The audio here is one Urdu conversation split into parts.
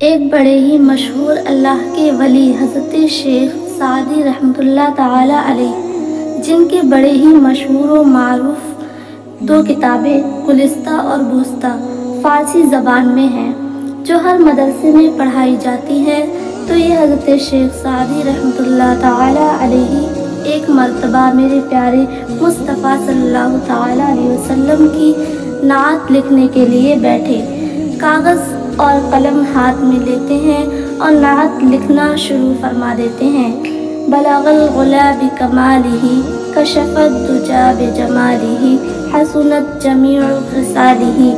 ایک بڑے ہی مشہور اللہ کے ولی حضرت شیخ سعدی رحمتہ تعالی علیہ، جن کے بڑے ہی مشہور و معروف دو کتابیں گلستہ اور بوستہ فارسی زبان میں ہیں، جو ہر مدرسے میں پڑھائی جاتی ہیں، تو یہ حضرت شیخ سعدی رحمتہ تعالی علیہ ایک مرتبہ میرے پیارے مصطفیٰ صلی اللہ تعالی علیہ وسلم کی نعت لکھنے کے لیے بیٹھے، کاغذ اور قلم ہاتھ میں لیتے ہیں اور نعت لکھنا شروع فرما دیتے ہیں۔ بلغ العلا بکمالہ، کشف الدجی بجمالہ، حسنت جمیع خصالہ۔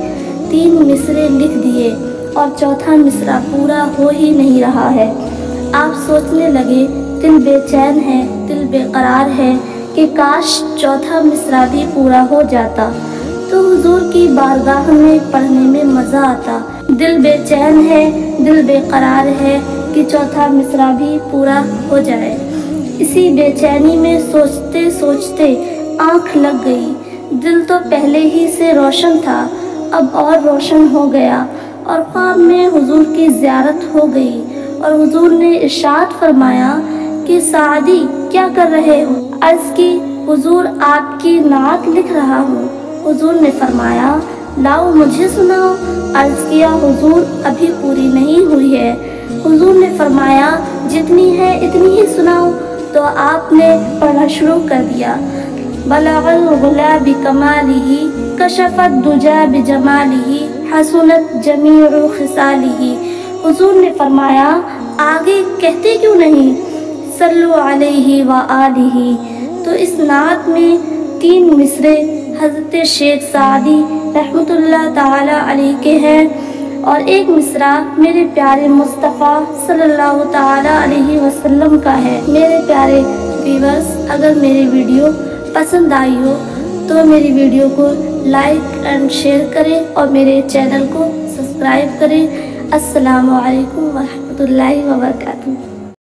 3 مصرے لکھ دیے اور چوتھا مصرع پورا ہو ہی نہیں رہا ہے۔ آپ سوچنے لگے، دل بے چین ہے، دل بے قرار ہے کہ کاش چوتھا مصرع بھی پورا ہو جاتا تو حضور کی بارگاہ میں پڑھنے میں مزہ آتا۔ دل بے چین ہے، دل بے قرار ہے کہ چوتھا مصرع بھی پورا ہو جائے۔ اسی بے چینی میں سوچتے سوچتے آنکھ لگ گئی۔ دل تو پہلے ہی سے روشن تھا، اب اور روشن ہو گیا، اور خواب میں حضور کی زیارت ہو گئی، اور حضور نے ارشاد فرمایا کہ سعدی کیا کر رہے ہو؟ عرض کی، حضور آپ کی نعت لکھ رہا ہوں۔ حضور نے فرمایا، لاؤ مجھے سناؤ۔ عرض کیا، حضور ابھی پوری نہیں ہوئی ہے۔ حضور نے فرمایا، جتنی ہے اتنی ہی سناؤ۔ تو آپ نے پڑھنا شروع کر دیا۔ بلغ العلا بکمالہ، کشف الدجی بجمالہ، حسنت جمیع خصالہ۔ حضور نے فرمایا، آگے کہتے کیوں نہیں؟ صلو علیہ وآلہ۔ تو اس نعت میں 3 مصرے حضرت شیخ سعدی رحمۃ اللہ تعالی علیہ کے ہیں، اور ایک مصرع میرے پیارے مصطفیٰ صلی اللہ تعالی علیہ وسلم کا ہے۔ میرے پیارے ویورز، اگر میری ویڈیو پسند آئی ہو تو میری ویڈیو کو لائک اینڈ شیئر کریں اور میرے چینل کو سبسکرائب کریں۔ السلام علیکم ورحمۃ اللہ وبرکاتہ۔